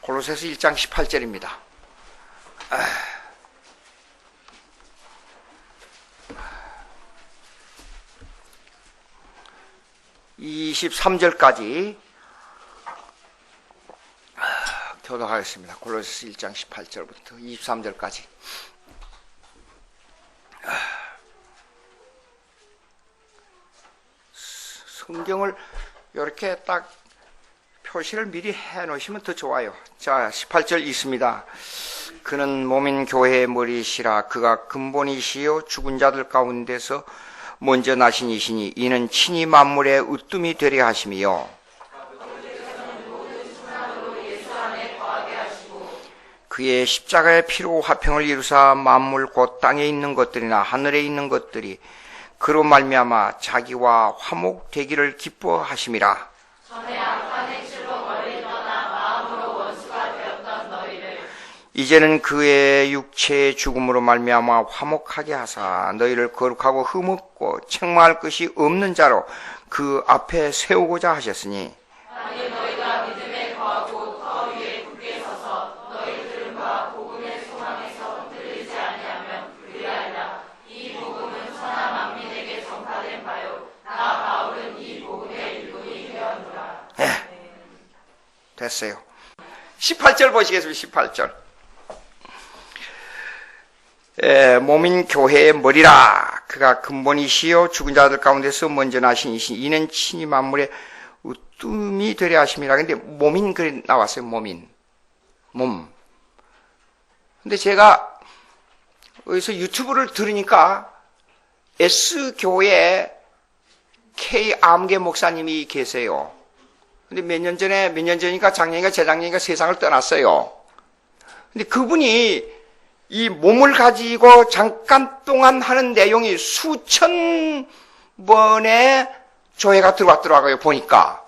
골로새서 1장 18절입니다. 23절까지 교독하겠습니다. 골로새서 1장 18절부터 23절까지. 성경을 이렇게 딱 표시를 미리 해 놓으시면 더 좋아요. 자, 18절 있습니다. 그는 몸인 교회의 머리시라. 그가 근본이시요 죽은 자들 가운데서 먼저 나신 이시니 이는 친히 만물의 으뜸이 되려 하심이요. 그의 십자가의 피로 화평을 이루사 만물 곧 땅에 있는 것들이나 하늘에 있는 것들이 그로 말미암아 자기와 화목되기를 기뻐하심이라. 전에 악한 행실로 멀리 떠나 마음으로 원수가 되었던 너희를 이제는 그의 육체의 죽음으로 말미암아 화목하게 하사 너희를 거룩하고 흠없고 책망할 것이 없는 자로 그 앞에 세우고자 하셨으니 만일 너희가 믿음에 거하고 터 위에 굳게 서서 너희 들음과 복음의 소망에서 흔들리지 아니하면 그리하리라. 이 복음은 천하 만민에게 전파된 바요 나 바울은 이 복음의 일꾼이 되었노라. 됐어요. 18절 보시겠습니다. 18절. 몸인 교회의 머리라. 그가 근본이시요 죽은 자들 가운데서 먼저 나신 이신 이는 친히 만물의 으뜸이 되려 하심이라. 근데 몸인 글이 나왔어요. 몸인. 몸. 근데 제가 여기서 유튜브를 들으니까 S교회 K 암계 목사님이 계세요. 근데 몇 년 전이니까 작년인가 재작년인가 세상을 떠났어요. 근데 그분이 이 몸을 가지고 잠깐 동안 하는 내용이 수천 번의 조회가 들어왔더라고요, 보니까.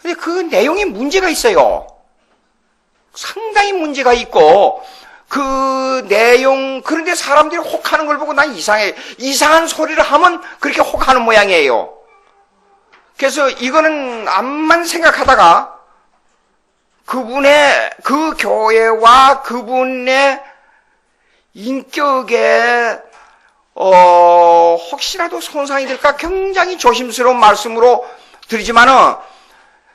근데 그 내용이 문제가 있어요. 상당히 문제가 있고, 그 내용, 그런데 사람들이 혹하는 걸 보고 난 이상해. 이상한 소리를 하면 그렇게 혹하는 모양이에요. 그래서 이거는 암만 생각하다가 그분의 그 교회와 그분의 인격에 혹시라도 손상이 될까 굉장히 조심스러운 말씀으로 드리지만은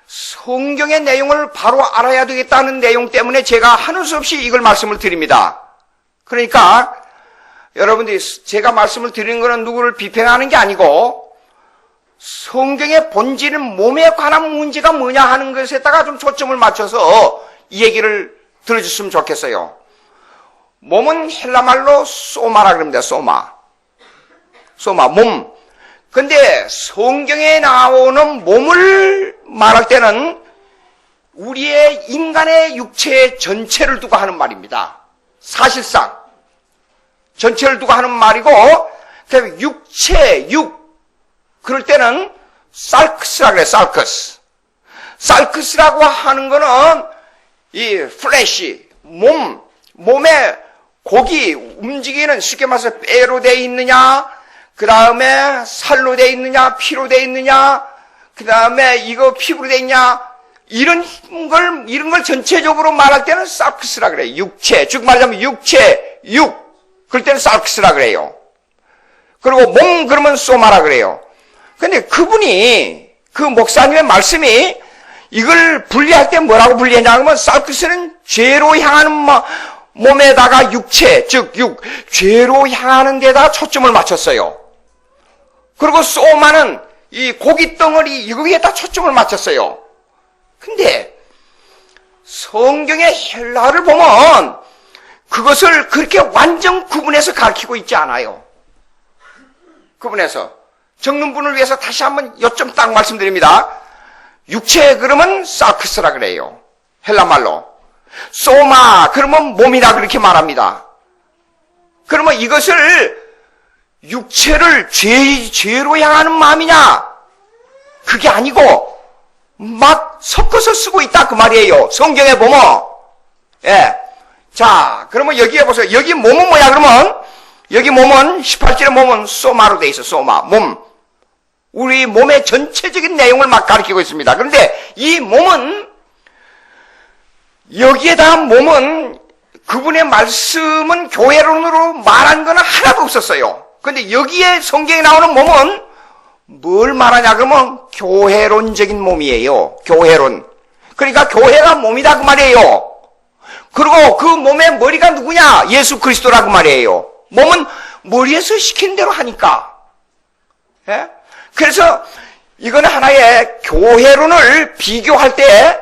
성경의 내용을 바로 알아야 되겠다는 내용 때문에 제가 하는 수 없이 이걸 말씀을 드립니다. 그러니까 여러분들이 제가 말씀을 드리는 것은 누구를 비평하는 게 아니고 성경의 본질은 몸에 관한 문제가 뭐냐 하는 것에다가 좀 초점을 맞춰서 이 얘기를 들어줬으면 좋겠어요. 몸은 헬라말로 소마라 그럽니다. 소마, 몸. 근데 성경에 나오는 몸을 말할 때는 우리의 인간의 육체의 전체를 두고 하는 말입니다. 사실상 전체를 두고 하는 말이고, 그다음에 육체, 그럴 때는 살크스라 그래, 살크스. 살크스라고 하는 거는 이 플래시, 몸에 고기 움직이는, 쉽게 말해서 뼈로 돼 있느냐, 그 다음에 살로 돼 있느냐, 피로 돼 있느냐, 그 다음에 이거 피부로 돼 있냐, 이런 걸 전체적으로 말할 때는 살크스라 그래요. 육체, 즉 말하자면 육체, 그럴 때는 살크스라 그래요. 그리고 몸 그러면 소마라 그래요. 근데 그분이, 그 목사님의 말씀이 이걸 분리할 때 뭐라고 분리했냐 하면 살크스는 죄로 향하는 몸에다가 육체, 즉 죄로 향하는 데다 초점을 맞췄어요. 그리고 소마는 이 고기 덩어리 이거에다 초점을 맞췄어요. 근데 성경의 헬라어를 보면 그것을 그렇게 완전 구분해서 가르치고 있지 않아요. 구분해서. 적는 분을 위해서 다시 한번 요점 딱 말씀드립니다. 육체 그러면 살크스라 그래요. 헬라말로. 소마 그러면 몸이다 그렇게 말합니다. 그러면 이것을 육체를 죄로 향하는 마음이냐? 그게 아니고 막 섞어서 쓰고 있다 그 말이에요. 성경에 보면. 예. 자, 그러면 여기에 보세요. 여기 몸은 뭐야 그러면? 여기 몸은 18절에 몸은 소마로 돼 있어. 소마, 몸. 우리 몸의 전체적인 내용을 막 가르치고 있습니다. 그런데 이 몸은 여기에다 몸은 그분의 말씀은 교회론으로 말한 건 하나도 없었어요. 그런데 여기에 성경에 나오는 몸은 뭘 말하냐 그러면 교회론적인 몸이에요. 교회론. 그러니까 교회가 몸이다 그 말이에요. 그리고 그 몸의 머리가 누구냐? 예수 그리스도라고 말이에요. 몸은 머리에서 시킨 대로 하니까. 예? 그래서 이건 하나의 교회론을 비교할 때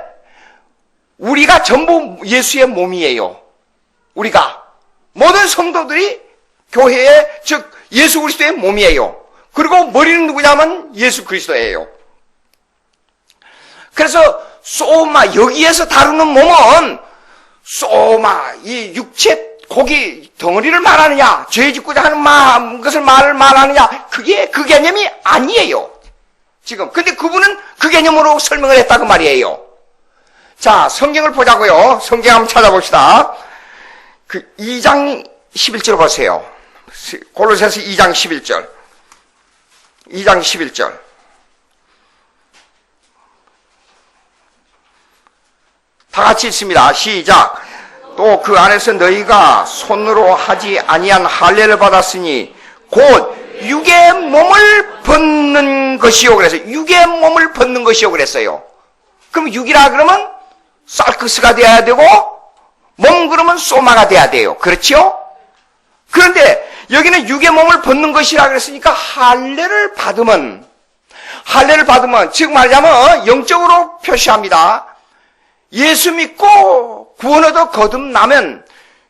우리가 전부 예수의 몸이에요. 우리가 모든 성도들이 교회의 즉 예수 그리스도의 몸이에요. 그리고 머리는 누구냐면 예수 그리스도예요. 그래서 소마 여기에서 다루는 몸은 소마 이 육체 고기 덩어리를 말하느냐 죄 짓고자 하는 것을 말하느냐 그게 그 개념이 아니에요. 지금 근데 그분은 그 개념으로 설명을 했다고 말이에요. 자, 성경을 보자고요. 성경 한번 찾아봅시다. 그 2장 11절 보세요. 골로새서 2장 11절. 2장 11절. 다 같이 읽습니다. 시작. 또 그 안에서 너희가 손으로 하지 아니한 할례를 받았으니 곧 육의 몸을 벗는 것이요 그랬어요. 육의 몸을 벗는 것이요 그랬어요. 그럼 육이라 그러면 살크스가 돼야 되고 몸 그러면 소마가 돼야 돼요. 그렇죠? 그런데 여기는 육의 몸을 벗는 것이라 그랬으니까 할례를 받으면 즉 말하자면 영적으로 표시합니다. 예수 믿고 구원 얻어 거듭나면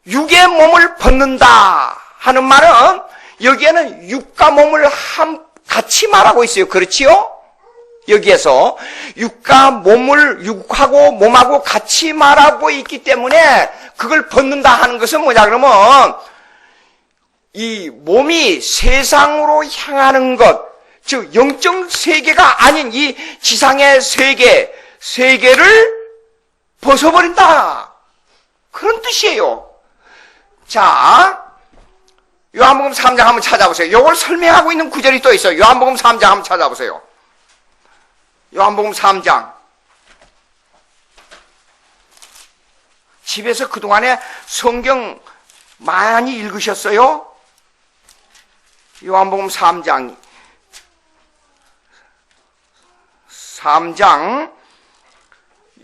육의 몸을 벗는다 하는 말은 여기에는 육과 몸을 같이 말하고 있어요. 그렇지요? 여기에서 육하고 몸하고 같이 말하고 있기 때문에 그걸 벗는다 하는 것은 뭐냐 그러면 이 몸이 세상으로 향하는 것, 즉 영적 세계가 아닌 이 지상의 세계를 벗어버린다. 그런 뜻이에요. 자, 요한복음 3장 한번 찾아보세요. 이걸 설명하고 있는 구절이 또 있어요. 요한복음 3장 한번 찾아보세요. 요한복음 3장. 집에서 그동안에 성경 많이 읽으셨어요? 요한복음 3장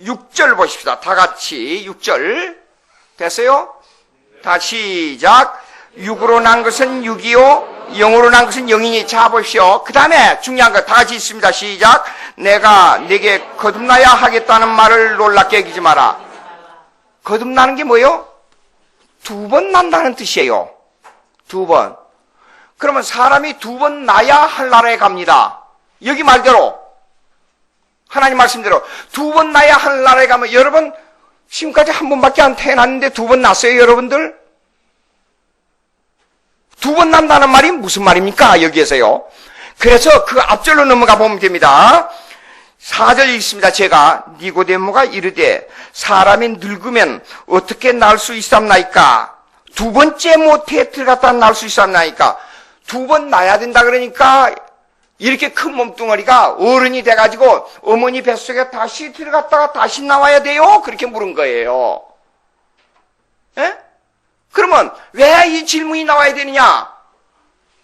6절 보십시다. 다 같이 6절 됐어요? 다 시작. 육으로 난 것은 육이요 영으로 난 것은 영이니. 자 보십시오. 그 다음에 중요한 거 다 같이 있습니다. 시작. 내가 네게 거듭나야 하겠다는 말을 놀랍게 여기지 마라. 거듭나는 게 뭐예요? 2번 난다는 뜻이에요. 2번. 그러면 사람이 2번 나야 할 나라에 갑니다. 여기 말대로 하나님 말씀대로 2번 나야 할 나라에 가면 여러분 지금까지 한 번밖에 안 태어났는데 2번 났어요 여러분들? 2번 난다는 말이 무슨 말입니까? 여기에서요. 그래서 그 앞절로 넘어가 보면 됩니다. 4절 읽습니다. 제가 니고데모가 이르되 사람이 늙으면 어떻게 날 수 있삼나이까? 2번째 모태에 들어갔다 날 수 있삼나이까? 2번 나야 된다 그러니까 이렇게 큰 몸뚱어리가 어른이 돼가지고 어머니 뱃속에 다시 들어갔다가 다시 나와야 돼요? 그렇게 물은 거예요. 예? 그러면 왜 이 질문이 나와야 되느냐?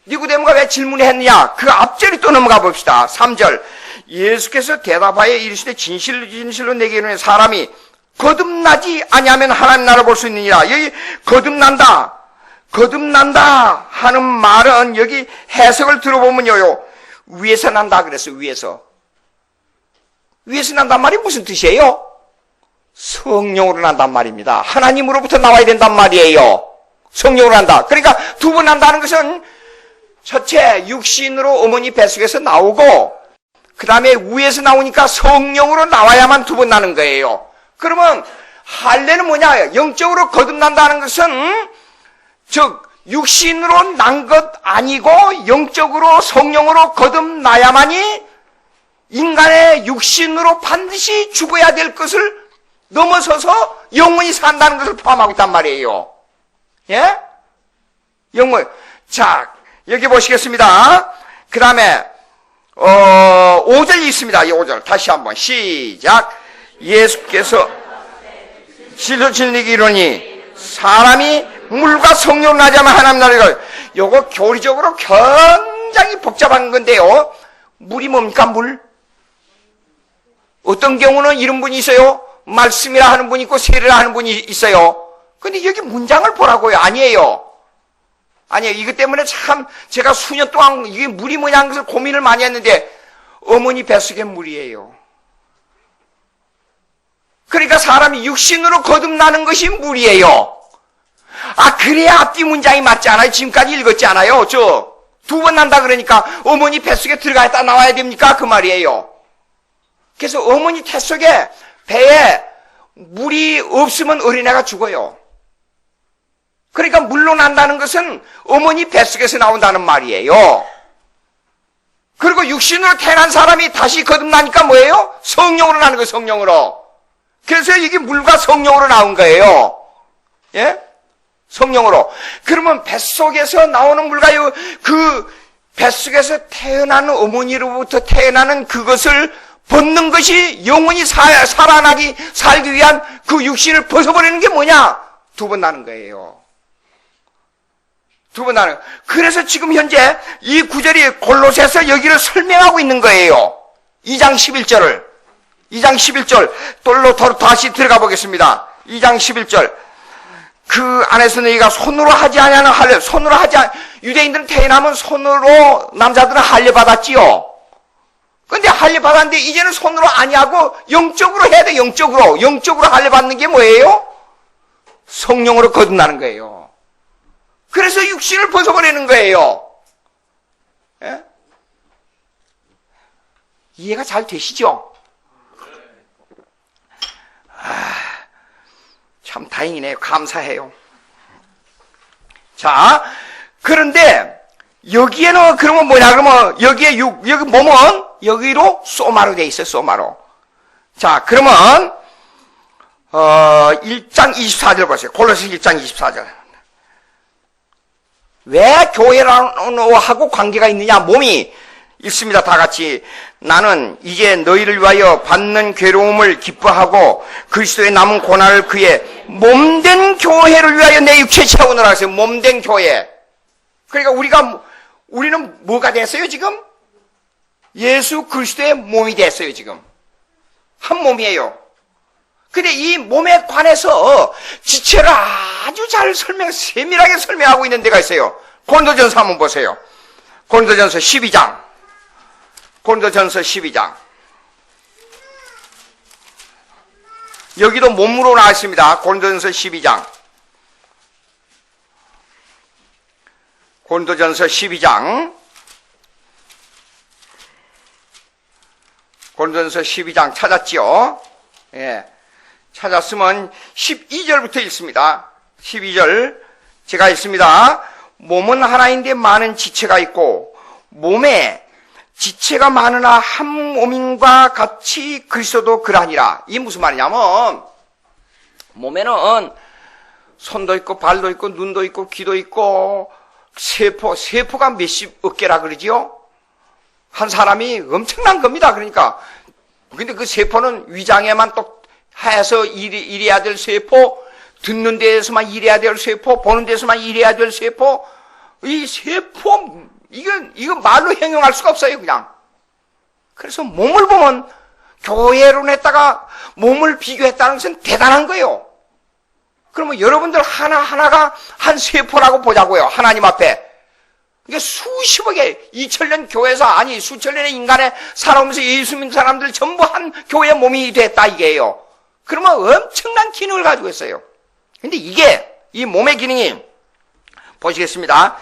니고데모가 왜 질문을 했느냐? 그 앞절이 또 넘어가 봅시다. 3절. 예수께서 대답하여 이르시되 진실로 내게 이르는 사람이 거듭나지 아니하면 하나님 나라 볼 수 있느니라. 여기 거듭난다 하는 말은 여기 해석을 들어보면요. 위에서 난다 그랬어요. 위에서 난단 말이 무슨 뜻이에요? 성령으로 난단 말입니다. 하나님으로부터 나와야 된단 말이에요. 성령으로 난다. 그러니까 2번 난다는 것은 첫째 육신으로 어머니 뱃속에서 나오고 그 다음에 위에서 나오니까 성령으로 나와야만 2번 나는 거예요. 그러면 할례는 뭐냐? 영적으로 거듭난다는 것은 즉 육신으로 난 것 아니고 영적으로 성령으로 거듭나야만이 인간의 육신으로 반드시 죽어야 될 것을 넘어서서 영원히 산다는 것을 포함하고 있단 말이에요. 예? 영원. 자, 여기 보시겠습니다. 그 다음에 5절 있습니다. 5절 다시 한번 시작. 예수께서 실로 진리기 이르니 사람이 물과 성령으로 나자면 하나님 나라가. 요거 교리적으로 굉장히 복잡한 건데요. 물이 뭡니까? 물? 어떤 경우는 이런 분이 있어요. 말씀이라 하는 분이 있고 세례라 하는 분이 있어요. 근데 여기 문장을 보라고요. 아니에요. 아니에요. 이것 때문에 참 제가 수년 동안 이게 물이 뭐냐는 것을 고민을 많이 했는데 어머니 뱃속에 물이에요. 그러니까 사람이 육신으로 거듭나는 것이 물이에요. 아, 그래야 앞뒤 문장이 맞지 않아요? 지금까지 읽었지 않아요? 저 두 번 난다 그러니까 어머니 뱃속에 들어갔다 나와야 됩니까? 그 말이에요. 그래서 어머니 뱃속에 배에 물이 없으면 어린애가 죽어요. 그러니까 물로 난다는 것은 어머니 뱃속에서 나온다는 말이에요. 그리고 육신으로 태어난 사람이 다시 거듭나니까 뭐예요? 성령으로 나는 거예요. 성령으로. 그래서 이게 물과 성령으로 나온 거예요. 예? 성령으로. 그러면 뱃속에서 나오는 물과 그 뱃속에서 태어나는 어머니로부터 태어나는 그것을 벗는 것이 영원히 살기 위한 그 육신을 벗어버리는 게 뭐냐? 두 번 나는 거예요. 두 번 나는. 그래서 지금 현재 이 구절이 골로새서 여기를 설명하고 있는 거예요. 2장 11절을. 2장 11절. 똘로 다시 들어가 보겠습니다. 2장 11절. 그 안에서 너희가 손으로 하지 아니하는 할례, 손으로 하지 유대인들은 태어나면 손으로 남자들은 할례 받았지요. 근데 할례 받았는데 이제는 손으로 아니하고 영적으로 해야 돼. 영적으로 할례 받는 게 뭐예요? 성령으로 거듭나는 거예요. 그래서 육신을 벗어버리는 거예요. 예? 이해가 잘 되시죠? 참 다행이네요. 감사해요. 자, 그런데 여기에는 그러면 뭐냐? 그러면 여기 몸은 여기로 소마로 돼 있어요. 소마로. 자, 그러면 1장 24절 보세요. 골로새 1장 24절. 왜 교회하고 관계가 있느냐? 몸이 있습니다. 다 같이. 나는 이제 너희를 위하여 받는 괴로움을 기뻐하고 그리스도의 남은 고난을 그의 몸된 교회를 위하여 내 육체 채우느라 했어요. 몸된 교회. 그러니까 우리는 뭐가 됐어요, 지금? 예수 그리스도의 몸이 됐어요, 지금. 한 몸이에요. 근데 이 몸에 관해서 지체를 아주 잘 세밀하게 설명하고 있는 데가 있어요. 고린도전서 한번 보세요. 고린도전서 12장. 고린도전서 12장. 여기도 몸으로 나와 있습니다. 고린도전서 12장. 고린도전서 12장. 고린도전서 12장 찾았지요? 예. 찾았으면 12절부터 읽습니다. 12절 제가 읽습니다. 몸은 하나인데 많은 지체가 있고 몸에 지체가 많으나 한 몸인과 같이 그리스도도 그러하니라. 이게 무슨 말이냐면 몸에는 손도 있고 발도 있고 눈도 있고 귀도 있고 세포가 몇십 억개라 그러지요? 한 사람이 엄청난 겁니다. 그러니까 근데 그 세포는 위장에만 또 해서 일해야 될 세포, 듣는 데에서만 일해야 될 세포, 보는 데서만 일해야 될 세포. 이 세포 이건 말로 형용할 수가 없어요, 그냥. 그래서 몸을 보면 교회로 냈다가 몸을 비교했다는 것은 대단한 거예요. 그러면 여러분들 하나하나가 한 세포라고 보자고요, 하나님 앞에. 이게 수십억의 2000년 교회에서 아니 수천 년의 인간의 살아오면서 예수 믿는 사람들 전부 한 교회의 몸이 됐다 이게요. 그러면 엄청난 기능을 가지고 있어요. 근데 이 몸의 기능이 보시겠습니다.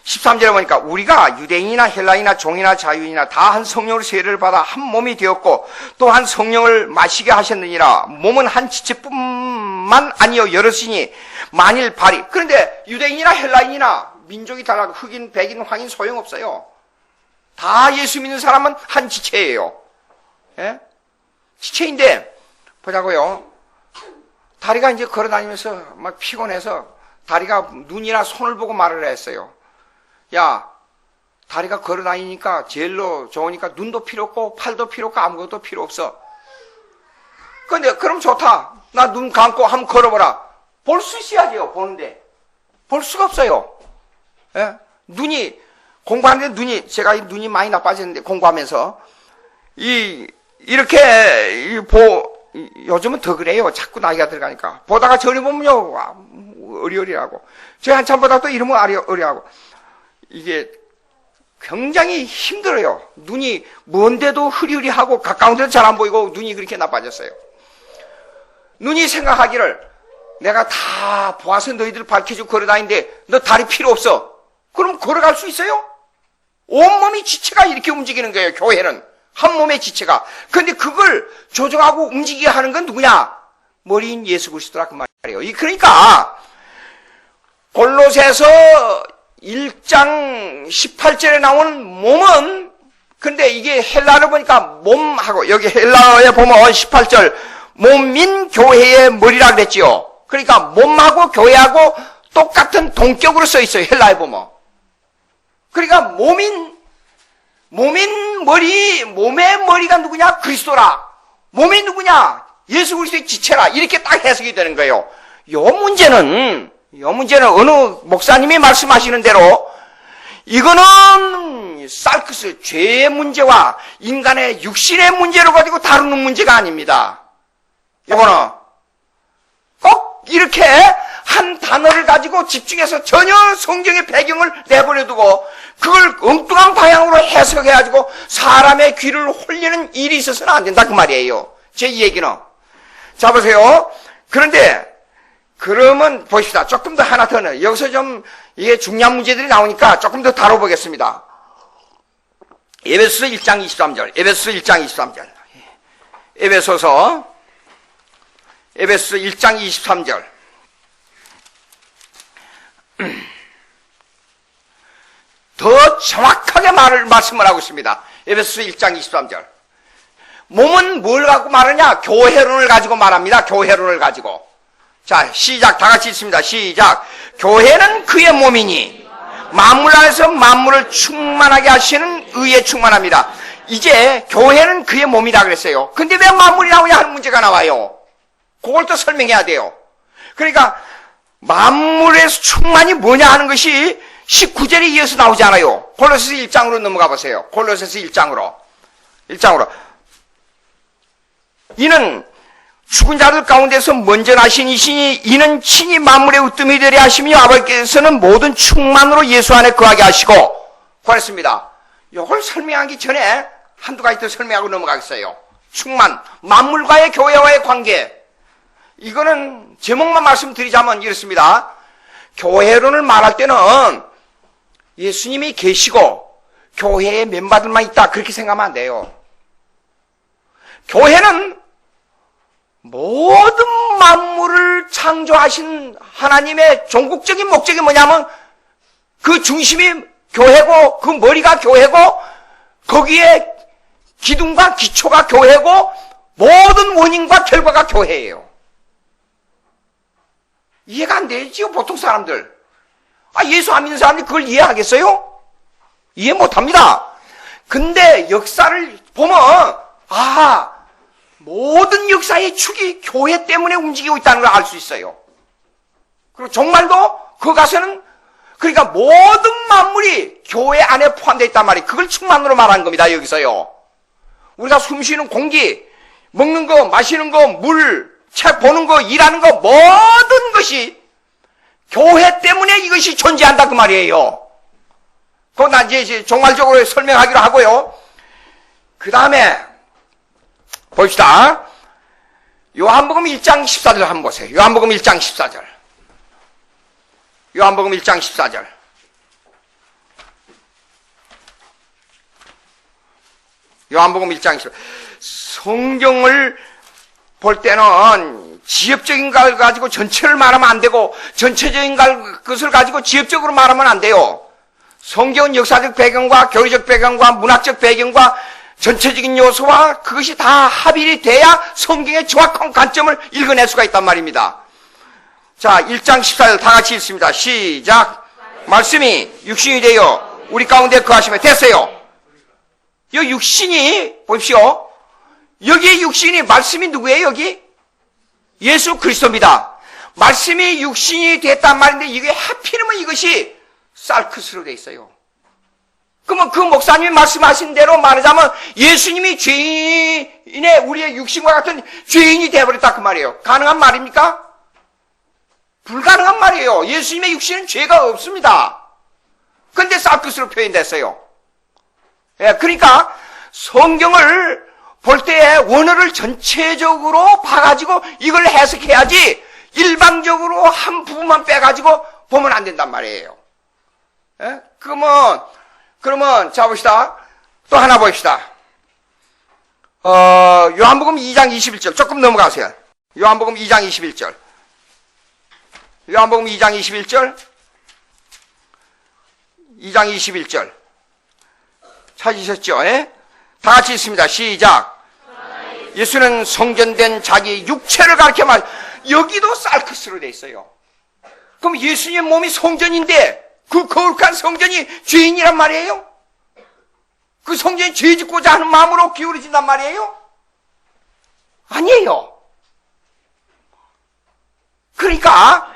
13절에 보니까 우리가 유대인이나 헬라인이나 종이나 자유인이나 다 한 성령으로 세례를 받아 한 몸이 되었고 또 한 성령을 마시게 하셨느니라. 몸은 한 지체뿐만 아니요 여럿이니 만일 그런데 유대인이나 헬라인이나 민족이 달라 흑인, 백인, 황인 소용없어요. 다 예수 믿는 사람은 한 지체예요. 예? 지체인데 보자고요. 다리가 이제 걸어다니면서 막 피곤해서 다리가 눈이나 손을 보고 말을 했어요. 야, 다리가 걸어다니니까 제일로 좋으니까 눈도 필요 없고 팔도 필요 없고 아무것도 필요 없어. 근데 그럼 좋다. 나 눈 감고 한번 걸어보라. 볼 수 있어야죠, 보는데. 볼 수가 없어요. 예? 공부하는데 제가 눈이 많이 나빠졌는데, 공부하면서. 요즘은 더 그래요. 자꾸 나이가 들어가니까. 보다가 저리 보면요, 와, 어리어리하고. 제가 한참 보다 또 이러면 어리하고. 이게 굉장히 힘들어요. 눈이 먼데도 흐리흐리하고 가까운 데도 잘 안 보이고 눈이 그렇게 나빠졌어요. 눈이 생각하기를 내가 다 보아서 너희들 밝혀주고 걸어다니는데 너 다리 필요 없어. 그럼 걸어갈 수 있어요? 온몸이 지체가 이렇게 움직이는 거예요. 교회는. 한 몸의 지체가. 그런데 그걸 조정하고 움직이게 하는 건 누구냐? 머리인 예수 그리스도라 그 말이에요. 그러니까 골로새서 1장 18절에 나오는 몸은, 근데 이게 헬라어로 보니까 몸하고, 여기 헬라어에 보면 18절, 몸인 교회의 머리라 그랬지요. 그러니까 몸하고 교회하고 똑같은 동격으로 써 있어요. 헬라에 보면. 그러니까 몸의 머리가 누구냐? 그리스도라. 몸이 누구냐? 예수 그리스도의 지체라. 이렇게 딱 해석이 되는 거예요. 요 문제는 어느 목사님이 말씀하시는 대로 이거는 살크스, 죄의 문제와 인간의 육신의 문제로 가지고 다루는 문제가 아닙니다. 이거는 꼭 이렇게 한 단어를 가지고 집중해서 전혀 성경의 배경을 내버려두고 그걸 엉뚱한 방향으로 해석해가지고 사람의 귀를 홀리는 일이 있어서는 안 된다 그 말이에요. 제 얘기는. 자 보세요. 그러면 보십시다. 조금 더 하나 더 넣어요. 여기서 좀 이게 중요한 문제들이 나오니까 조금 더 다뤄보겠습니다. 에베소서 1장 23절. 에베소서 1장 23절. 에베소서 1장 23절. 더 정확하게 말씀을 하고 있습니다. 에베소서 1장 23절. 몸은 뭘 갖고 말하냐? 교회론을 가지고 말합니다. 교회론을 가지고. 자, 시작. 다 같이 읽습니다. 시작. 교회는 그의 몸이니 만물 안에서 만물을 충만하게 하시는 의에 충만합니다. 이제 교회는 그의 몸이라 그랬어요. 근데 왜 만물이 나오냐 하는 문제가 나와요. 그걸 또 설명해야 돼요. 그러니까 만물에서 충만이 뭐냐 하는 것이 19절에 이어서 나오지 않아요. 골로새서 1장으로 넘어가 보세요. 골로새서 1장으로. 이는 죽은 자들 가운데서 먼저 나신 이시니 이는 친히 만물의 으뜸이 되려 하시며 아버지께서는 모든 충만으로 예수 안에 거하게 하시고 그랬습니다. 이걸 설명하기 전에 한두 가지 더 설명하고 넘어가겠어요. 충만, 만물과의 교회와의 관계. 이거는 제목만 말씀드리자면 이렇습니다. 교회론을 말할 때는 예수님이 계시고 교회에 멤버들만 있다 그렇게 생각하면 안 돼요. 교회는 모든 만물을 창조하신 하나님의 종국적인 목적이 뭐냐면 그 중심이 교회고 그 머리가 교회고 거기에 기둥과 기초가 교회고 모든 원인과 결과가 교회예요. 이해가 안 되지요, 보통 사람들. 예수 안 믿는 사람들이 그걸 이해하겠어요? 이해 못 합니다. 근데 역사를 보면, 모든 역사의 축이 교회 때문에 움직이고 있다는 걸 알 수 있어요. 그리고 정말로 그 가서는 그러니까 모든 만물이 교회 안에 포함되어 있단 말이에요. 그걸 충만으로 말하는 겁니다. 여기서요. 우리가 숨쉬는 공기, 먹는 거, 마시는 거, 물, 책 보는 거, 일하는 거 모든 것이 교회 때문에 이것이 존재한다 그 말이에요. 그건 난 이제 종말적으로 설명하기로 하고요. 그 다음에 봅시다. 요한복음 1장 14절 한번 보세요. 요한복음 1장 14절. 요한복음 1장 14절. 요한복음 1장 14절. 성경을 볼 때는 지엽적인 걸 가지고 전체를 말하면 안 되고 전체적인 것을 가지고 지엽적으로 말하면 안 돼요. 성경은 역사적 배경과 교리적 배경과 문학적 배경과 전체적인 요소와 그것이 다 합일이 돼야 성경의 정확한 관점을 읽어낼 수가 있단 말입니다. 자, 1장 14절 다 같이 읽습니다. 시작. 말씀이 육신이 되어 우리 가운데 거하시면 됐어요. 이 육신이 보십시오. 여기에 육신이 말씀이 누구예요? 여기? 예수 그리스도입니다. 말씀이 육신이 됐단 말인데 이게 하필이면 이것이 쌀크스로 돼 있어요. 그러면 그 목사님이 말씀하신 대로 말하자면 예수님이 죄인의 우리의 육신과 같은 죄인이 되어버렸다 그 말이에요. 가능한 말입니까? 불가능한 말이에요. 예수님의 육신은 죄가 없습니다. 그런데 쌀크스로 표현됐어요. 예, 그러니까 성경을 볼 때에 원어를 전체적으로 봐가지고 이걸 해석해야지 일방적으로 한 부분만 빼가지고 보면 안 된단 말이에요. 예? 그러면 자 봅시다. 또 하나 봅시다. 요한복음 2장 21절 조금 넘어가세요. 요한복음 2장 21절. 요한복음 2장 21절. 2장 21절. 찾으셨죠? 예? 다 같이 있습니다. 시작. 예수는 성전된 자기 육체를 가리켜 말. 여기도 쌀크스로 돼 있어요. 그럼 예수님의 몸이 성전인데 그 거룩한 성전이 죄인이란 말이에요? 그 성전이 죄 짓고자 하는 마음으로 기울어진단 말이에요? 아니에요. 그러니까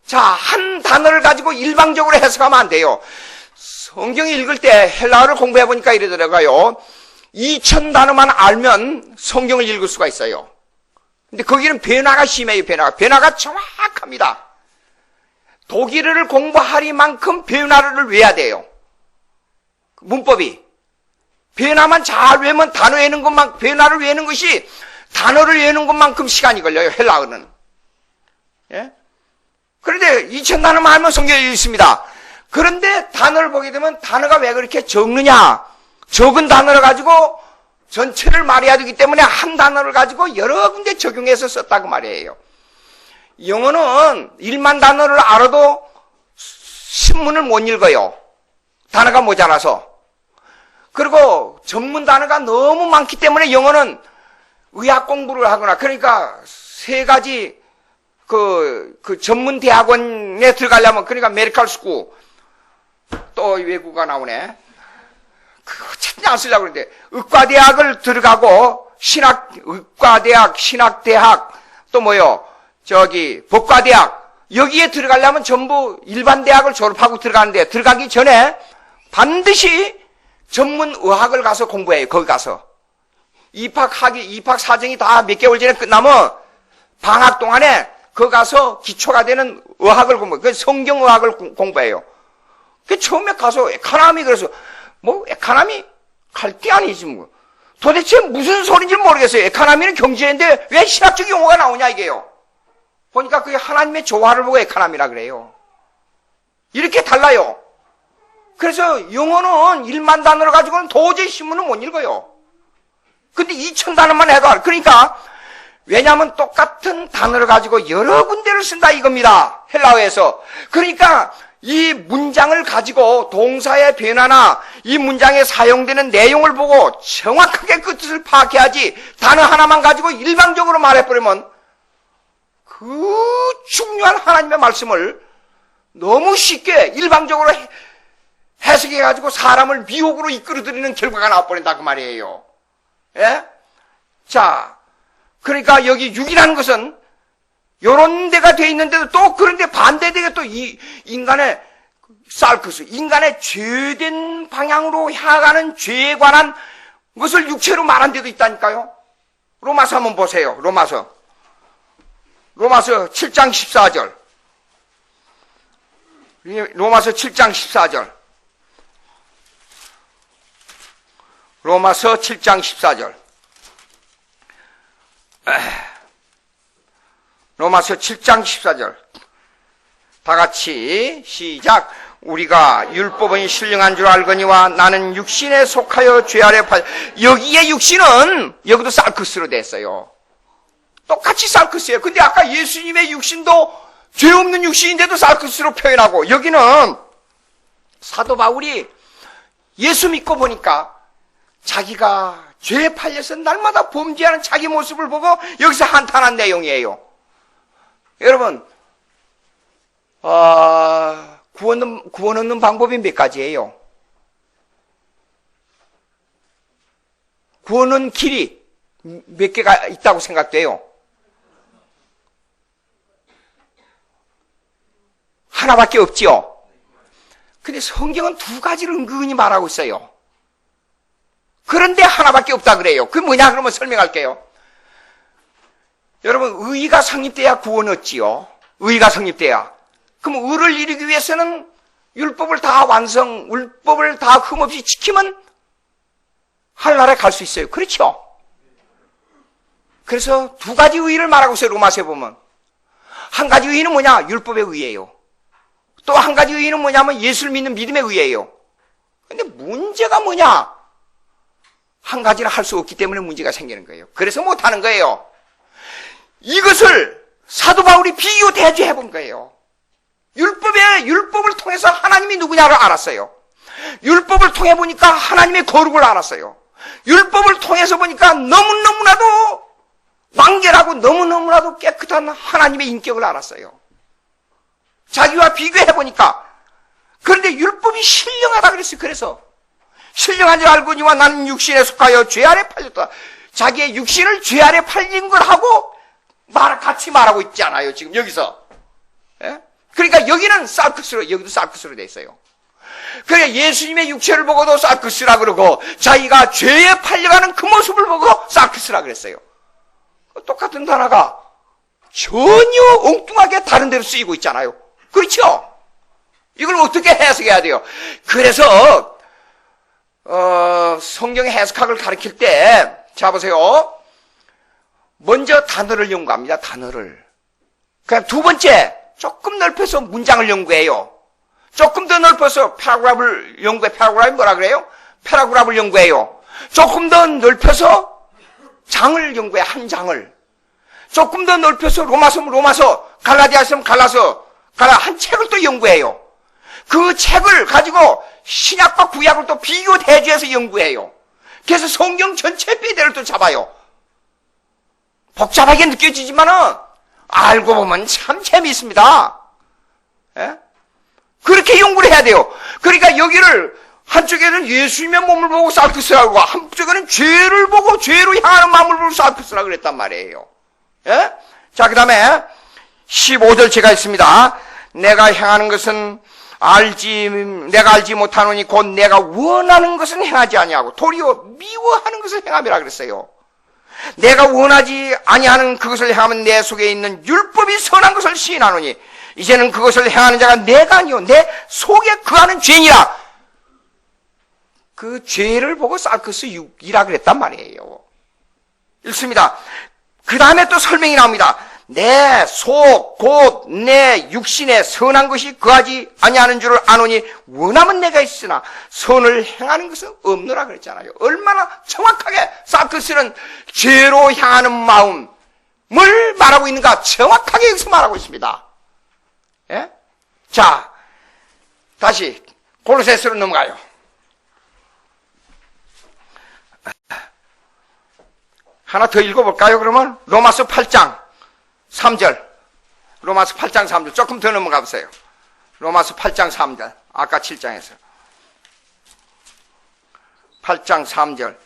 자, 한 단어를 가지고 일방적으로 해석하면 안 돼요. 성경을 읽을 때 헬라어를 공부해 보니까 이러더라고요. 2000단어만 알면 성경을 읽을 수가 있어요. 근데 거기는 변화가 심해요. 변화가 정확합니다. 독일어를 공부하리만큼 변화를 외워야 돼요. 문법이. 변화만 잘 외우면 단어 외우는 것만, 변화를 외우는 것이 단어를 외우는 것만큼 시간이 걸려요. 헬라어는. 예? 그런데 2000단어만 하면 성경에 있습니다. 그런데 단어를 보게 되면 단어가 왜 그렇게 적느냐? 적은 단어를 가지고 전체를 말해야 되기 때문에 한 단어를 가지고 여러 군데 적용해서 썼다고 말이에요. 영어는 1만 단어를 알아도 신문을 못 읽어요. 단어가 모자라서. 그리고 전문 단어가 너무 많기 때문에 영어는 의학 공부를 하거나 그러니까 세 가지 그 전문 대학원에 들어가려면 그러니까 메디컬 스쿨 또 외국어가 나오네. 그거 진짜 안 쓰려고 그러는데 의과대학을 들어가고 의과대학, 신학대학 또 뭐요? 법과대학 여기에 들어가려면 전부 일반 대학을 졸업하고 들어가는데 들어가기 전에 반드시 전문 의학을 가서 공부해요. 거기 가서 입학 사정이 다 몇 개월 전에 끝나면 방학 동안에 거기 가서 기초가 되는 의학을 공부해요. 그 성경의학을 공부해요. 그 처음에 가서 에카나미 그래서 뭐 에카나미 갈 게 아니지 뭐. 도대체 무슨 소리인지 모르겠어요. 에카나미는 경제인데 왜 신학적 용어가 나오냐 이게요. 보니까 그게 하나님의 조화를 보고 에카나미라 그래요. 이렇게 달라요. 그래서 영어는 1만 단어를 가지고는 도저히 신문을 못 읽어요. 근데 2000단어만 해도 알아. 그러니까 왜냐하면 똑같은 단어를 가지고 여러 군데를 쓴다 이겁니다. 헬라어에서. 그러니까 이 문장을 가지고 동사의 변화나 이 문장에 사용되는 내용을 보고 정확하게 그 뜻을 파악해야지 단어 하나만 가지고 일방적으로 말해버리면 그 중요한 하나님의 말씀을 너무 쉽게 일방적으로 해석해가지고 사람을 미혹으로 이끌어들이는 결과가 나와버린다 그 말이에요. 예? 자, 그러니까 여기 6이라는 것은 요런 데가 돼 있는데도 또 그런데 반대되게 또 이 인간의 쌀크스, 인간의 죄된 방향으로 향하는 죄에 관한 것을 육체로 말한 데도 있다니까요. 로마서 한번 보세요. 로마서 7장 14절. 로마서 7장 14절. 로마서 7장 14절. 로마서 7장 14절. 다 같이 시작. 우리가 율법은 신령한 줄 알거니와 나는 육신에 속하여 죄 아래 팔. 여기에 육신은 여기도 쌀크스로 됐어요. 똑같이 쌀크스예요. 근데 아까 예수님의 육신도 죄 없는 육신인데도 쌀크스로 표현하고 여기는 사도 바울이 예수 믿고 보니까 자기가 죄에 팔려서 날마다 범죄하는 자기 모습을 보고 여기서 한탄한 내용이에요. 여러분, 구원 얻는 방법이 몇 가지예요? 구원 얻는 길이 몇 개가 있다고 생각돼요? 하나밖에 없지요. 근데 성경은 두 가지를 은근히 말하고 있어요. 그런데 하나밖에 없다 그래요. 그게 뭐냐 그러면 설명할게요. 여러분, 의가 성립돼야 구원 얻지요. 의가 성립돼야. 그럼 의를 이루기 위해서는 율법을 다 율법을 다 흠없이 지키면 하늘나라에 갈 수 있어요. 그렇죠? 그래서 두 가지 의를 말하고 있어요. 로마서에 보면. 한 가지 의는 뭐냐? 율법의 의예요. 또 한 가지 의는 뭐냐면 예수를 믿는 믿음의 의예요. 근데 문제가 뭐냐? 한 가지를 할 수 없기 때문에 문제가 생기는 거예요. 그래서 못하는 거예요. 이것을 사도 바울이 비교 대조해 본 거예요. 율법을 통해서 하나님이 누구냐를 알았어요. 율법을 통해 보니까 하나님의 거룩을 알았어요. 율법을 통해서 보니까 너무너무나도 완결하고 너무너무나도 깨끗한 하나님의 인격을 알았어요. 자기와 비교해 보니까. 그런데 율법이 신령하다 그랬어요. 그래서 신령한 줄 알거니와 나는 육신에 속하여 죄 아래 팔렸다. 자기의 육신을 죄 아래 팔린 걸 하고 같이 말하고 있지 않아요, 지금 여기서. 예? 그러니까 여기는 사르크스로, 여기도 사르크스로 돼 있어요. 그러니까 예수님의 육체를 보고도 사르크스라 그러고 자기가 죄에 팔려가는 그 모습을 보고 사르크스라 그랬어요. 똑같은 단어가 전혀 엉뚱하게 다른 데로 쓰이고 있잖아요. 그렇죠? 이걸 어떻게 해석해야 돼요? 그래서 성경의 해석학을 가르칠 때, 자 보세요. 먼저 단어를 연구합니다. 단어를. 그냥 두 번째, 조금 넓혀서 문장을 연구해요. 조금 더 넓혀서 패러그래프를 연구해. 패러그래프 뭐라 그래요? 패러그래프를 연구해요. 조금 더 넓혀서 장을 연구해. 한 장을. 조금 더 넓혀서 로마서, 갈라디아서면 갈라서, 한 책을 또 연구해요. 그 책을 가지고 신약과 구약을 또 비교 대조해서 연구해요. 그래서 성경 전체 비대를 또 잡아요. 복잡하게 느껴지지만은 알고 보면 참 재미있습니다. 예? 그렇게 연구를 해야 돼요. 그러니까 여기를 한쪽에는 예수님의 몸을 보고 사르크스라고, 한쪽에는 죄를 보고 죄로 향하는 마음을 보고 사르크스라고 그랬단 말이에요. 예? 자, 그 다음에 15절 제가 있습니다. 내가 행하는 것은 내가 알지 못하노니 곧 내가 원하는 것은 행하지 아니하고 도리어 미워하는 것을 행함이라 그랬어요. 내가 원하지 아니하는 그것을 행하면 내 속에 있는 율법이 선한 것을 시인하노니 이제는 그것을 행하는 자가 내가 아니요 내 속에 거하는 죄니라. 그 죄를 보고 사르크스 6이라 그랬단 말이에요. 읽습니다. 그 다음에 또 설명이 나옵니다. 내 속 곧 내 육신에 선한 것이 거하지 아니하는 줄을 아노니 원하면 내가 있으나 선을 행하는 것은 없노라 그랬잖아요. 얼마나 정확하게 사르크스는 죄로 향하는 마음을 말하고 있는가 정확하게 여기서 말하고 있습니다. 예? 자, 다시 골로새서로 넘어가요. 하나 더 읽어볼까요? 그러면 로마서 8장 3절. 로마서 8장 3절. 조금 더 넘어가 보세요. 로마서 8장 3절. 아까 7장에서. 8장 3절.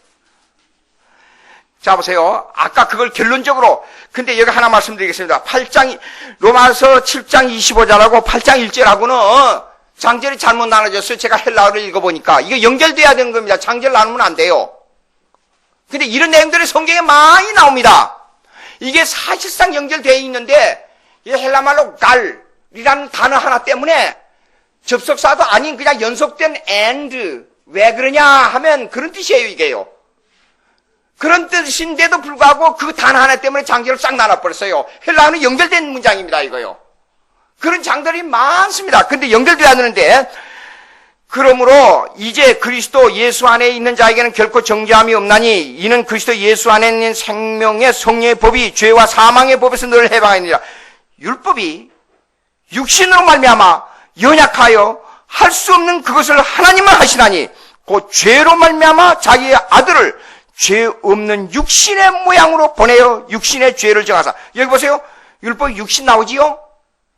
자, 보세요. 아까 그걸 결론적으로, 근데 여기 하나 말씀드리겠습니다. 로마서 7장 25절하고 8장 1절하고는 장절이 잘못 나눠졌어요. 제가 헬라어를 읽어보니까. 이거 연결돼야 되는 겁니다. 장절 나누면 안 돼요. 근데 이런 내용들이 성경에 많이 나옵니다. 이게 사실상 연결되어 있는데, 이 헬라말로 갈이라는 단어 하나 때문에 접속사도 아닌 그냥 연속된 and, 왜 그러냐 하면 그런 뜻이에요, 이게요. 그런 뜻인데도 불구하고 그 단어 하나 때문에 장절을 싹 나눠버렸어요. 헬라어는 연결된 문장입니다, 이거요. 그런 장들이 많습니다. 근데 연결돼야 되는데, 그러므로 이제 그리스도 예수 안에 있는 자에게는 결코 정죄함이 없나니 이는 그리스도 예수 안에 있는 생명의 성령의 법이 죄와 사망의 법에서 너를 해방하니라. 율법이 육신으로 말미암아 연약하여 할 수 없는 그것을 하나님은 하시나니 곧 죄로 말미암아 자기의 아들을 죄 없는 육신의 모양으로 보내어 육신의 죄를 정하사. 여기 보세요. 율법이 육신 나오지요?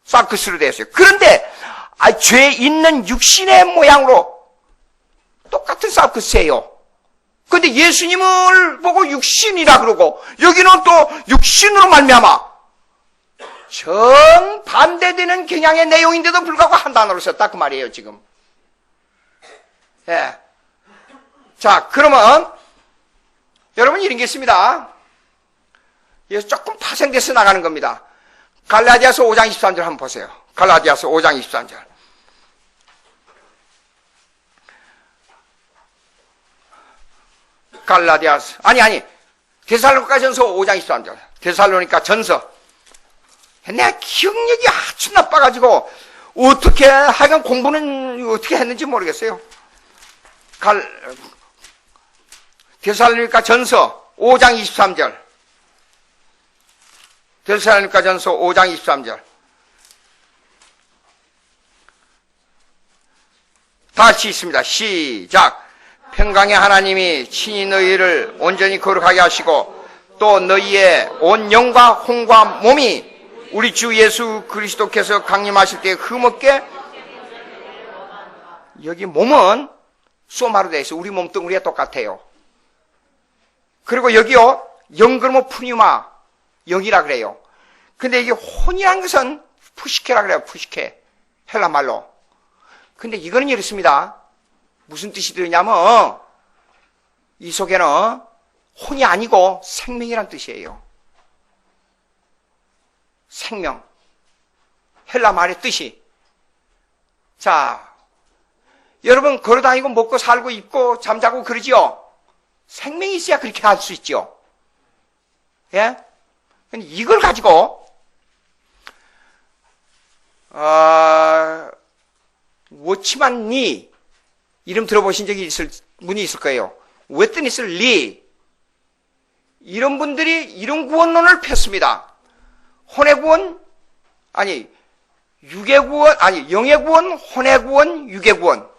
사르크스로 되어 있어요. 그런데 죄 있는 육신의 모양으로 똑같은 사르크스예요. 그런데 예수님을 보고 육신이라 그러고 여기는 또 육신으로 말미암아 정반대되는 경향의 내용인데도 불구하고 한 단어를 썼다 그 말이에요 지금. 예. 자, 그러면 여러분 이런 게 있습니다. 이거 조금 파생돼서 나가는 겁니다. 갈라디아서 5장 23절 한번 보세요. 갈라디아서 5장 23절. 갈라디아서 데살로니가 전서 5장 23절. 데살로니가 전서. 내가 기억력이 아주 나빠가지고 어떻게 하여간 공부는 어떻게 했는지 모르겠어요. 데살로니가 전서 5장 23절. 데살로니가 전서 5장 23절. 다시 있습니다. 시작. 평강의 하나님이 친히 너희를 온전히 거룩하게 하시고 또 너희의 온 영과 혼과 몸이 우리 주 예수 그리스도께서 강림하실 때 흠없게, 여기 몸은 소마로 되어 있어요. 우리 몸뚱이가 똑같아요. 그리고 여기요, 영그르모 푸니마, 영이라 그래요. 근데 이게 혼이란 것은 푸시케라 그래요. 푸시케. 헬라 말로. 근데 이거는 이렇습니다. 무슨 뜻이 들으냐면 이 속에는 혼이 아니고 생명이란 뜻이에요. 생명. 헬라 말의 뜻이. 자, 여러분 걸어다니고 먹고 살고 입고 잠자고 그러지요. 생명이 있어야 그렇게 할 수 있죠. 예? 근데 이걸 가지고 워치만 니 이름 들어보신 적이 있을 분이 있을 거예요. 웨트니스 리 이런 분들이 이런 구원론을 폈습니다. 혼의 구원 육의 구원 영의 구원, 혼의 구원, 육의 구원.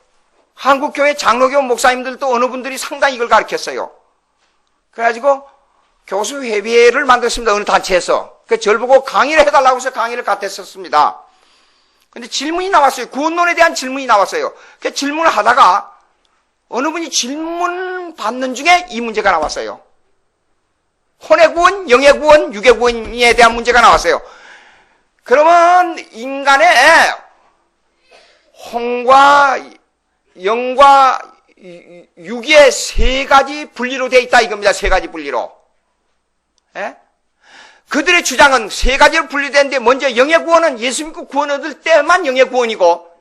한국교회 장로교 목사님들도 어느 분들이 상당히 이걸 가르쳤어요. 그래가지고 교수회의를 만들었습니다. 어느 단체에서. 절 보고 강의를 해달라고 해서 강의를 같았었습니다. 근데 질문이 나왔어요. 구원론에 대한 질문이 나왔어요. 그 질문을 하다가 어느 분이 질문 받는 중에 이 문제가 나왔어요. 혼의 구원, 영의 구원, 육의 구원에 대한 문제가 나왔어요. 그러면 인간의 혼과 영과 육의 세 가지 분리로 되어 있다 이겁니다. 세 가지 분리로. 예? 그들의 주장은 세 가지로 분리되는데 먼저 영의 구원은 예수 믿고 구원 얻을 때만 영의 구원이고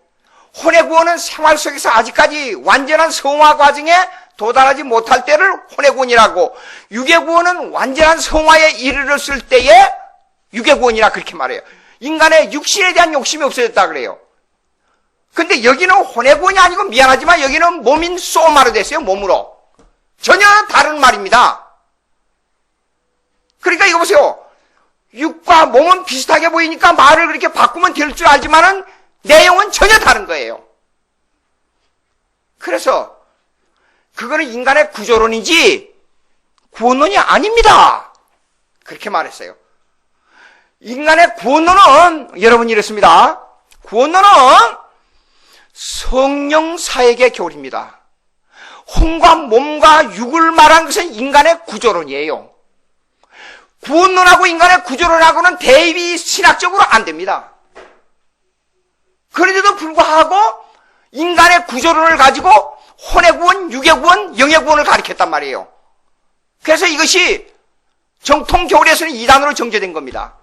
혼의 구원은 생활 속에서 아직까지 완전한 성화 과정에 도달하지 못할 때를 혼의 구원이라고, 육의 구원은 완전한 성화에 이르렀을 때에 육의 구원이라 그렇게 말해요. 인간의 육신에 대한 욕심이 없어졌다 그래요. 근데 여기는 혼의 구원이 아니고 미안하지만 여기는 몸인 소마로 됐어요. 몸으로. 전혀 다른 말입니다. 그러니까 이거 보세요. 육과 몸은 비슷하게 보이니까 말을 그렇게 바꾸면 될 줄 알지만은 내용은 전혀 다른 거예요. 그래서 그거는 인간의 구조론이지 구원론이 아닙니다. 그렇게 말했어요. 인간의 구원론은 여러분 이렇습니다. 구원론은 성령 사역의 교리입니다. 혼과 몸과 육을 말한 것은 인간의 구조론이에요. 구원론하고 인간의 구조론하고는 대입이 신학적으로 안 됩니다. 그런데도 불구하고 인간의 구조론을 가지고 혼의 구원, 육의 구원, 영의 구원을 가르쳤단 말이에요. 그래서 이것이 정통 교리에서는 이단으로 정제된 겁니다.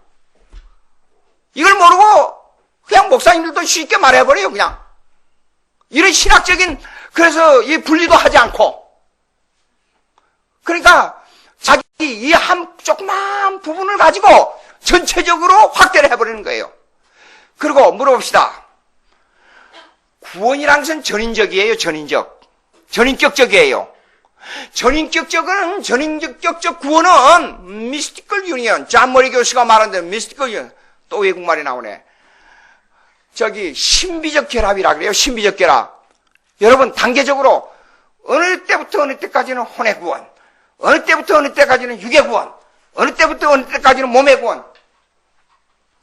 이걸 모르고 그냥 목사님들도 쉽게 말해버려요. 그냥 이런 신학적인, 그래서 이 분리도 하지 않고, 그러니까 자기 이 한 조그만 부분을 가지고 전체적으로 확대를 해버리는 거예요. 그리고 물어봅시다. 구원이라는 것은 전인적이에요. 전인격적이에요. 전인격적 구원은 미스티컬 유니언, 잔머리 교수가 말한 대로 미스티컬 유니언, 또 외국말이 나오네. 신비적 결합이라 그래요. 신비적 결합. 여러분 단계적으로 어느 때부터 어느 때까지는 혼의 구원, 어느 때부터 어느 때까지는 육의 구원, 어느 때부터 어느 때까지는 몸의 구원.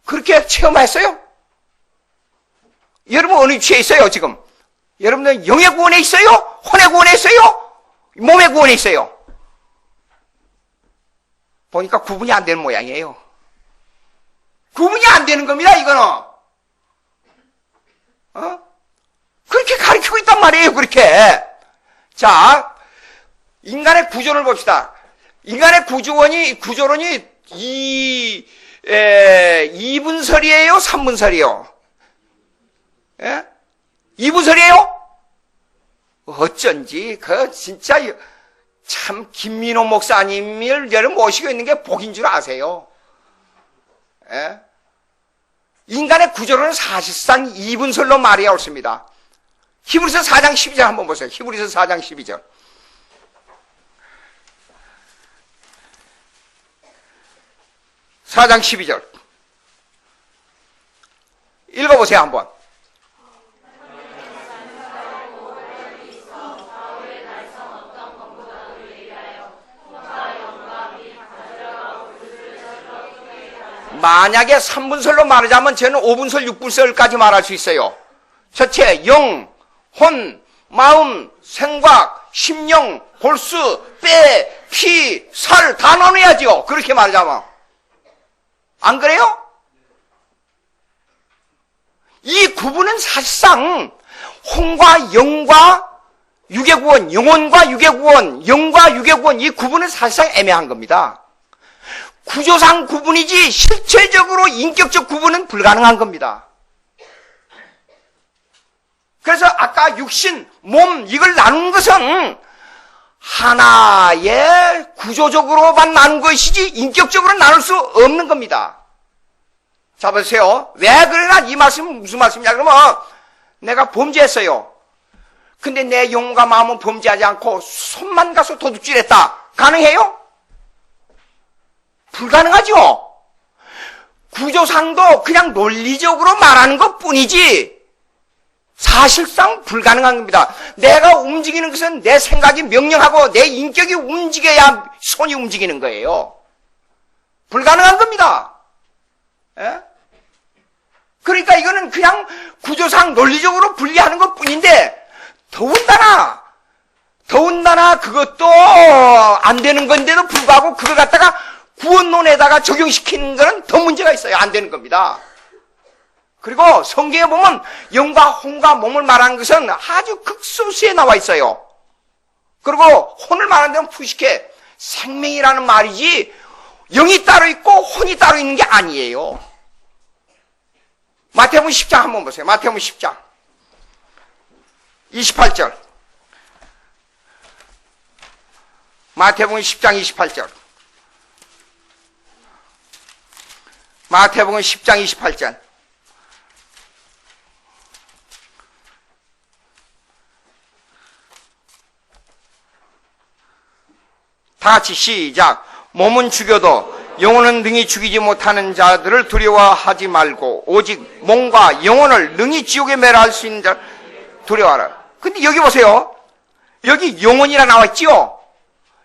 그렇게 체험했어요? 여러분 어느 위치에 있어요 지금? 여러분들 영의 구원에 있어요? 혼의 구원에 있어요? 몸의 구원에 있어요? 보니까 구분이 안 되는 모양이에요. 구분이 안 되는 겁니다, 이거는. 그렇게 가르치고 있단 말이에요, 그렇게. 자, 인간의 구조를 봅시다. 인간의 구조론이 2분설이에요? 3분설이에요? 예? 2분설이에요? 어쩐지, 진짜, 참, 김민호 목사님을 여러 모시고 있는 게 복인 줄 아세요? 예? 인간의 구조론은 사실상 2분설로 말이 옳습니다. 히브리서 4장 12절 한번 보세요. 히브리서 4장 12절. 4장 12절. 읽어보세요, 한번. 만약에 3분설로 말하자면 저는 5분설, 6분설까지 말할 수 있어요. 첫째, 영, 혼, 마음, 생각, 심령, 골수, 뼈, 피, 살 다 나눠야죠. 그렇게 말하자면. 안 그래요? 이 구분은 사실상 혼과 영과 육의 구원, 영혼과 육의 구원, 영과 육의 구원, 이 구분은 사실상 애매한 겁니다. 구조상 구분이지 실체적으로 인격적 구분은 불가능한 겁니다. 그래서 아까 육신, 몸 이걸 나눈 것은 하나의 구조적으로만 나눈 것이지 인격적으로 나눌 수 없는 겁니다. 자 보세요. 왜 그러나 이 말씀은 무슨 말씀이냐 그러면 내가 범죄했어요. 근데 내 영과 마음은 범죄하지 않고 손만 가서 도둑질했다. 가능해요? 불가능하죠. 구조상도 그냥 논리적으로 말하는 것뿐이지 사실상 불가능한 겁니다. 내가 움직이는 것은 내 생각이 명령하고 내 인격이 움직여야 손이 움직이는 거예요. 불가능한 겁니다. 예? 그러니까 이거는 그냥 구조상 논리적으로 분리하는 것뿐인데 더군다나 그것도 안 되는 건데도 불구하고 그걸 갖다가 구원론에다가 적용시키는 거는 더 문제가 있어요. 안 되는 겁니다. 그리고 성경에 보면 영과 혼과 몸을 말하는 것은 아주 극소수에 나와 있어요. 그리고 혼을 말하는 데는 푸시케, 생명이라는 말이지 영이 따로 있고 혼이 따로 있는 게 아니에요. 마태복음 10장 한번 보세요. 마태복음 10장 28절. 마태복음 10장 28절. 마태복음 10장 28절. 다 같이 시작. 몸은 죽여도 영혼은 능히 죽이지 못하는 자들을 두려워하지 말고 오직 몸과 영혼을 능히 지옥에 매라할 수 있는 자를 두려워하라. 근데 여기 보세요. 여기 영혼이라 나와 있죠.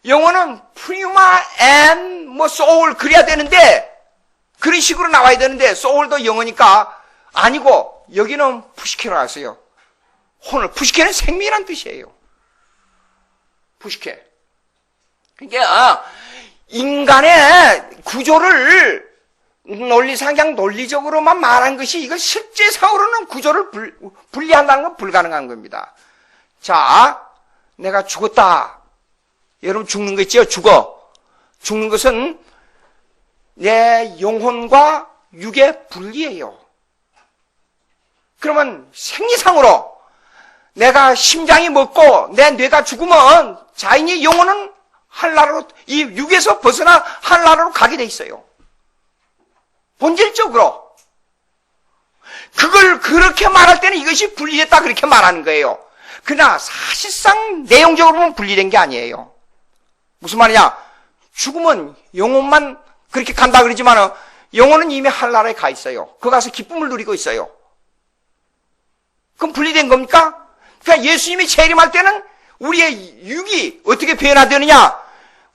영혼은 프리마 앤 소울 그래야 되는데 그런 식으로 나와야 되는데 소울도 영어니까 아니고 여기는 푸시케로 나왔어요. 혼을 푸시케는 생명이란 뜻이에요. 푸시케. 그러니까 인간의 구조를 논리상 그냥 논리적으로만 말한 것이 이거 실제상으로는 구조를 분리한다는 건 불가능한 겁니다. 자, 내가 죽었다. 여러분 죽는 거 있죠? 죽는 것은 내 영혼과 육의 분리예요. 그러면 생리상으로 내가 심장이 먹고 내 뇌가 죽으면 자인이 영혼은 한나라로 이 육에서 벗어나 한나라로 가게 돼 있어요. 본질적으로 그걸 그렇게 말할 때는 이것이 분리됐다 그렇게 말하는 거예요. 그러나 사실상 내용적으로 보면 분리된 게 아니에요. 무슨 말이냐? 죽으면 영혼만 그렇게 간다 그러지만 영혼은 이미 한나라에 가 있어요. 거기 가서 기쁨을 누리고 있어요. 그럼 분리된 겁니까? 그러니까 예수님이 재림할 때는 우리의 육이 어떻게 변화되느냐?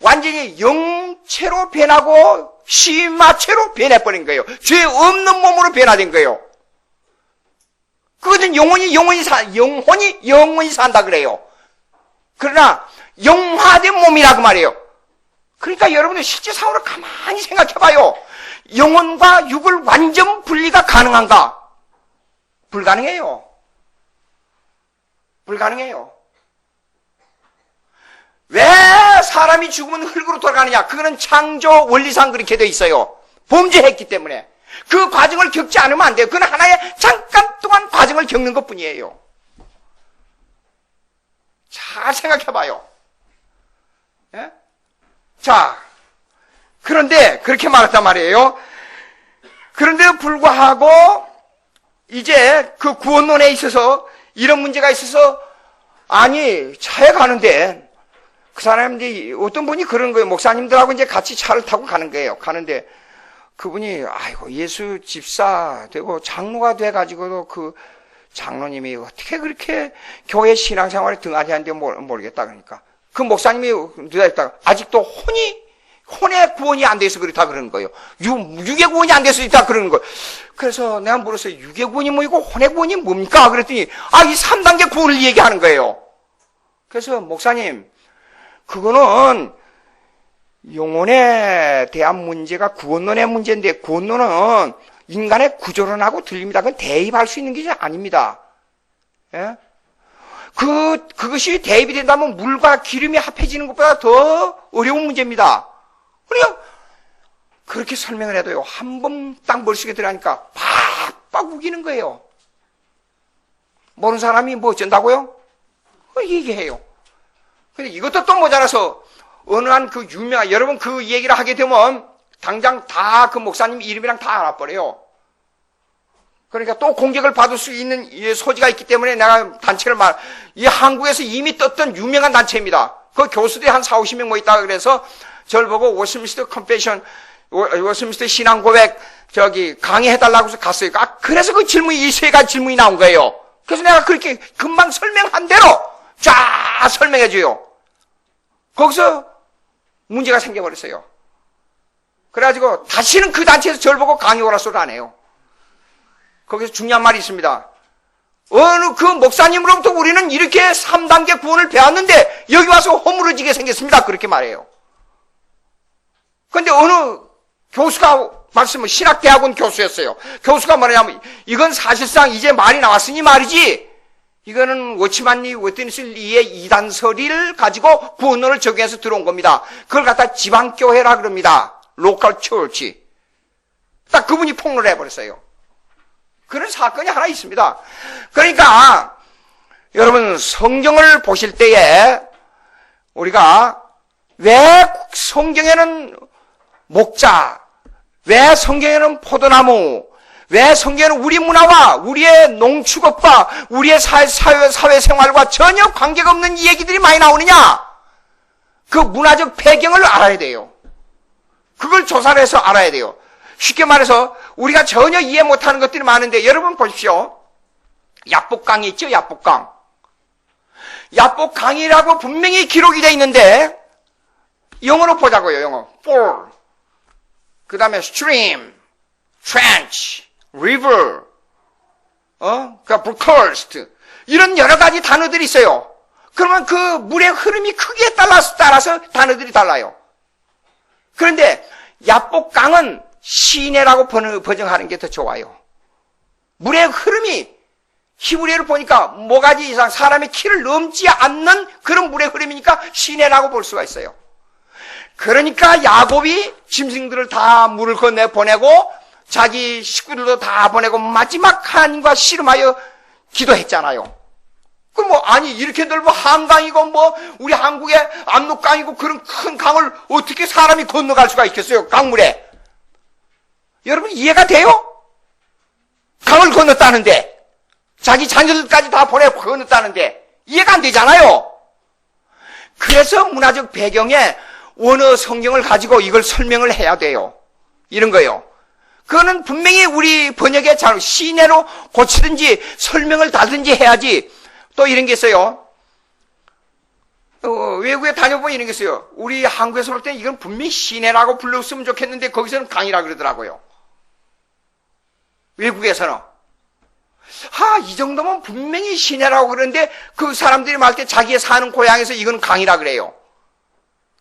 완전히 영체로 변하고 시마체로 변해버린 거예요. 죄 없는 몸으로 변화된 거예요. 그것은 영혼이 영원히 산다 그래요. 그러나 영화된 몸이라고 말해요. 그러니까 여러분들 실제상으로 가만히 생각해봐요. 영혼과 육을 완전 분리가 가능한가? 불가능해요. 불가능해요. 왜 사람이 죽으면 흙으로 돌아가느냐? 그거는 창조 원리상 그렇게 되어 있어요. 범죄했기 때문에. 그 과정을 겪지 않으면 안 돼요. 그건 하나의 잠깐 동안 과정을 겪는 것 뿐이에요. 잘 생각해봐요. 예? 자, 그런데 그렇게 말했단 말이에요. 그런데 불구하고 이제 그 구원론에 있어서 이런 문제가 있어서 아니 차에 가는데 그 사람들이 어떤 분이 그런 거예요. 목사님들하고 이제 같이 차를 타고 가는 거예요. 가는데 그분이 아이고 예수 집사 되고 장로가 돼가지고도 그 장로님이 어떻게 그렇게 교회 신앙생활에 등한히 하는지 모르겠다 그러니까 그 목사님이 누가 했다가 아직도 혼의 구원이 안 돼서 그렇다 그러는 거예요. 육의 구원이 안 돼서 있다 그러는 거예요. 그래서 내가 물었어요. 육의 구원이 뭐이고 혼의 구원이 뭡니까? 그랬더니 이 3단계 구원을 얘기하는 거예요. 그래서 목사님 그거는 영혼에 대한 문제가 구원론의 문제인데 구원론은 인간의 구조론하고 들립니다. 그건 대입할 수 있는 게 아닙니다. 예? 그것이 대입이 된다면 물과 기름이 합해지는 것보다 더 어려운 문제입니다. 그래요? 그렇게 설명을 해도요, 한 번 딱 머릿속에 들어가니까 팍팍 우기는 거예요. 모르는 사람이 뭐 어쩐다고요? 얘기해요. 근데 이것도 또 모자라서 어느 한 그 유명한, 여러분 그 얘기를 하게 되면 당장 다 그 목사님 이름이랑 다 알아버려요. 그러니까 또 공격을 받을 수 있는 소지가 있기 때문에 내가 단체를 이 한국에서 이미 떴던 유명한 단체입니다. 그 교수들이 한 4, 50명 뭐 있다가 그래서 저를 보고 워스민스터 컨페션, 워스민스터 신앙 고백 강의해달라고 해서 갔어요. 그래서 그 질문이, 이 세 가지 질문이 나온 거예요. 그래서 내가 그렇게 금방 설명한 대로 쫙 설명해줘요. 거기서 문제가 생겨버렸어요. 그래가지고 다시는 그 단체에서 저를 보고 강의 오라 소리를 안 해요. 거기서 중요한 말이 있습니다. 어느 그 목사님으로부터 우리는 이렇게 3단계 구원을 배웠는데 여기 와서 허물어지게 생겼습니다. 그렇게 말해요. 그런데 어느 교수가 말씀을 신학대학원 교수였어요. 교수가 뭐냐면 이건 사실상 이제 말이 나왔으니 말이지 이거는 워치만리 웨트니슬리의 이단설을 가지고 구원론을 적용해서 들어온 겁니다. 그걸 갖다 지방교회라 그럽니다. 로컬 처치. 딱 그분이 폭로를 해버렸어요. 그런 사건이 하나 있습니다. 그러니까 여러분 성경을 보실 때에 우리가 왜 성경에는 목자, 왜 성경에는 포도나무, 왜 성경에는 우리 문화와 우리의 농축업과 우리의 사회생활과 전혀 관계가 없는 이 얘기들이 많이 나오느냐? 그 문화적 배경을 알아야 돼요. 그걸 조사를 해서 알아야 돼요. 쉽게 말해서 우리가 전혀 이해 못하는 것들이 많은데 여러분 보십시오. 야복강이 있죠? 야복강. 야복강이라고 분명히 기록이 되어 있는데 영어로 보자고요. 영어. fall. 그 다음에 stream, trench, river, 그러니까 broadcast 이런 여러 가지 단어들이 있어요. 그러면 그 물의 흐름이 크기에 따라서 단어들이 달라요. 그런데 야복강은 시내라고 번역하는 게 더 좋아요. 물의 흐름이 히브리어를 보니까 모가지 이상 사람의 키를 넘지 않는 그런 물의 흐름이니까 시내라고 볼 수가 있어요. 그러니까 야곱이 짐승들을 다 물을 건네 보내고 자기 식구들도 다 보내고 마지막 하나님과 씨름하여 기도했잖아요. 그럼 아니 이렇게 넓은 한강이고 우리 한국의 압록강이고 그런 큰 강을 어떻게 사람이 건너갈 수가 있겠어요? 강물에. 여러분 이해가 돼요? 강을 건넜다는데 자기 자녀들까지 다 보내고 건넜다는데 이해가 안 되잖아요. 그래서 문화적 배경에 원어 성경을 가지고 이걸 설명을 해야 돼요. 이런 거요. 그거는 분명히 우리 번역에 잘 시내로 고치든지 설명을 다든지 해야지. 또 이런 게 있어요. 외국에 다녀보면 이런 게 있어요. 우리 한국에서 볼 때 이건 분명히 시내라고 불렀으면 좋겠는데 거기서는 강이라 그러더라고요. 외국에서는. 이 정도면 분명히 시내라고 그러는데 그 사람들이 말할 때 자기의 사는 고향에서 이건 강이라 그래요.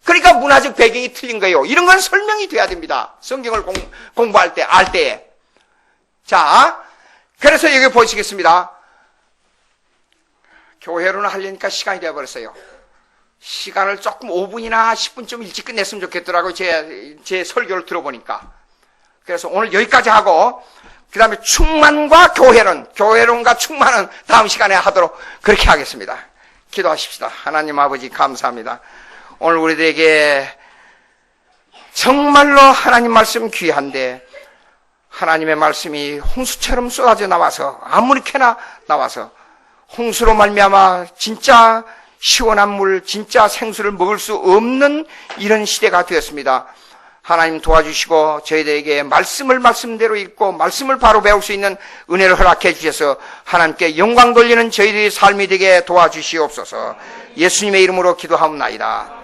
그러니까 문화적 배경이 틀린 거예요. 이런 건 설명이 돼야 됩니다. 성경을 공부할 때, 알 때에. 자, 그래서 여기 보시겠습니다. 교회로는 하려니까 시간이 되어버렸어요. 시간을 조금 5분이나 10분 좀 일찍 끝냈으면 좋겠더라고요. 제 설교를 들어보니까. 그래서 오늘 여기까지 하고, 그 다음에 충만과 교회론과 충만은 다음 시간에 하도록 그렇게 하겠습니다. 기도하십시다. 하나님 아버지 감사합니다. 오늘 우리들에게 정말로 하나님 말씀 귀한데, 하나님의 말씀이 홍수처럼 쏟아져 나와서, 아무렇게나 나와서, 홍수로 말미암아 진짜 시원한 물, 진짜 생수를 먹을 수 없는 이런 시대가 되었습니다. 하나님 도와주시고 저희들에게 말씀을 말씀대로 읽고 말씀을 바로 배울 수 있는 은혜를 허락해 주셔서 하나님께 영광 돌리는 저희들의 삶이 되게 도와주시옵소서. 예수님의 이름으로 기도하옵나이다.